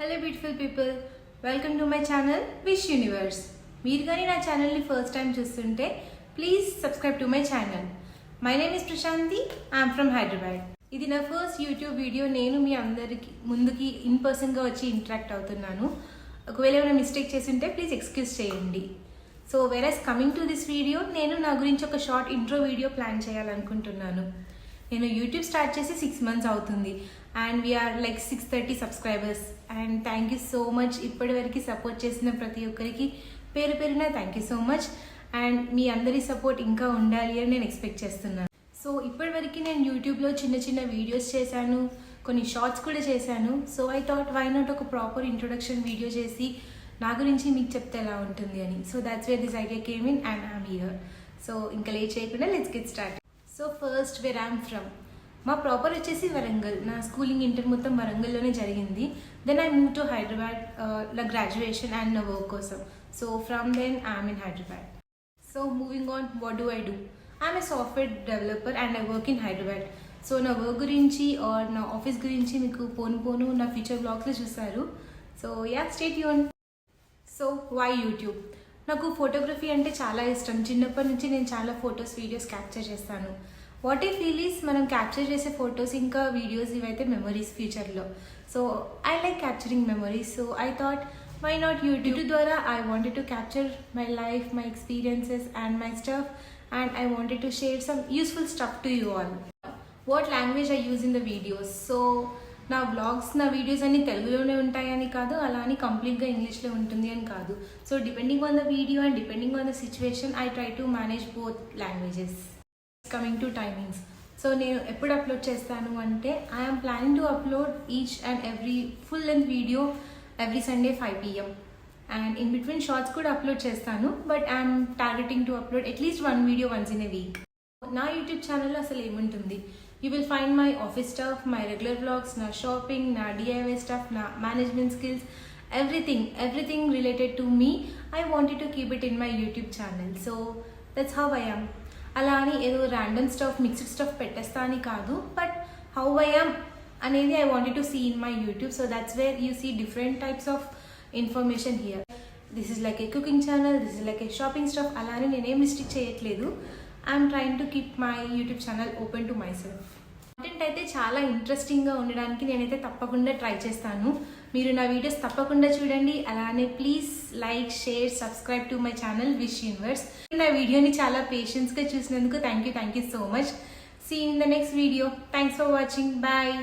Hello beautiful people, welcome to my channel Wish Universe. మీరు కానీ నా ఛానల్ని ఫస్ట్ టైం చూస్తుంటే please subscribe to my channel. My name is Prashanti, I'm from Hyderabad. ఇది నా ఫస్ట్ యూట్యూబ్ వీడియో. నేను మీ అందరికి ముందుకి ఇన్ పర్సన్గా వచ్చి ఇంటరాక్ట్ అవుతున్నాను. ఒకవేళ ఏమైనా మిస్టేక్ చేస్తుంటే ప్లీజ్ ఎక్స్క్యూజ్ చేయండి. సో వెరస్ కమింగ్ టు దిస్ వీడియో, నేను నా గురించి ఒక షార్ట్ ఇంట్రో వీడియో ప్లాన్ చేయాలనుకుంటున్నాను. నేను యూట్యూబ్ స్టార్ట్ చేసి 6 months అవుతుంది and we're like 630 subscribers. And thank you so much. ఇప్పటి వరకు సపోర్ట్ చేసిన ప్రతి ఒక్కరికి పేరు పేరున thank you so much. And మీ అందరి సపోర్ట్ ఇంకా ఉండాలి అని నేను ఎక్స్పెక్ట్ చేస్తున్నాను. సో ఇప్పటి వరకు నేను యూట్యూబ్లో చిన్న చిన్న వీడియోస్ చేశాను, కొన్ని షార్ట్స్ కూడా చేశాను. So I thought why not ఒక ప్రాపర్ ఇంట్రొడక్షన్ వీడియో చేసి నా గురించి మీకు చెప్తే ఎలా ఉంటుంది అని. So that's where this idea came in and I'm here. So ఇంకా లేట్ చేయకుండా let's get start. So first where I'm from, మా ప్రాపర్ వచ్చేసి వరంగల్. నా స్కూలింగ్ ఇంటర్ మొత్తం వరంగల్లోనే జరిగింది. Then I move to Hyderabad నా గ్రాడ్యుయేషన్ అండ్ నా వర్క్ కోసం. So from then I'm in Hyderabad. So moving on, what do I do? I'm a software developer and I work in Hyderabad. So నా work గురించి or నా office గురించి మీకు పోను నా ఫ్యూచర్ బ్లాగ్స్లో చూస్తారు. So yeah, stay tune. So why YouTube? నాకు ఫోటోగ్రఫీ అంటే చాలా ఇష్టం. చిన్నప్పటి నుంచి నేను చాలా ఫొటోస్, వీడియోస్ క్యాప్చర్ చేస్తాను. వాట్ ఐ ఫీల్ ఈస్, మనం క్యాప్చర్ చేసే ఫొటోస్ ఇంకా వీడియోస్ ఇవైతే మెమరీస్ ఫ్యూచర్లో. So I like capturing memories. So I thought why not YouTube ద్వారా I wanted to capture my life, my experiences and my stuff, and I wanted to share some useful stuff to you all. What language I use in the videos? So నా blogs, నా videos అన్ని తెలుగులోనే ఉంటాయని కాదు, అలా అని కంప్లీట్గా ఇంగ్లీష్లో ఉంటుంది అని కాదు. So depending on the video and depending on the situation I try to manage both languages. Coming to timings, so నేను ఎప్పుడు అప్లోడ్ చేస్తాను అంటే I'm planning to upload each and every full length video every Sunday 5 PM. And in between shorts కూడా upload చేస్తాను, but I'm targeting to upload at least 1 video once in a week. నా YouTube ఛానల్లో అసలు ఏముంటుంది? You will find my office stuff, my regular vlogs, na shopping, na DIY stuff, na management skills, everything related to me. I wanted to keep it in my YouTube channel. So that's how I am. అలా అని ఏదో random stuff, mixed stuff పెట్టేస్తా అని కాదు, but how I am అనేది I wanted to see in my YouTube. So that's where you see different types of information here. This is like a cooking channel, this is like a shopping stuff. అలా అని నేనేం restrict చేయట్లేదు. I'm trying to keep my YouTube channel open to myself. Content అయితే చాలా ఇంట్రెస్టింగ్గా ఉండడానికి నేనైతే తప్పకుండా ట్రై చేస్తాను. మీరు నా వీడియోస్ తప్పకుండా చూడండి. అలానే please like, share, subscribe to my channel Wish Universe. నా వీడియోని చాలా పేషెన్స్గా చూసినందుకు thank you so much. See in the next video. Thanks for watching. Bye.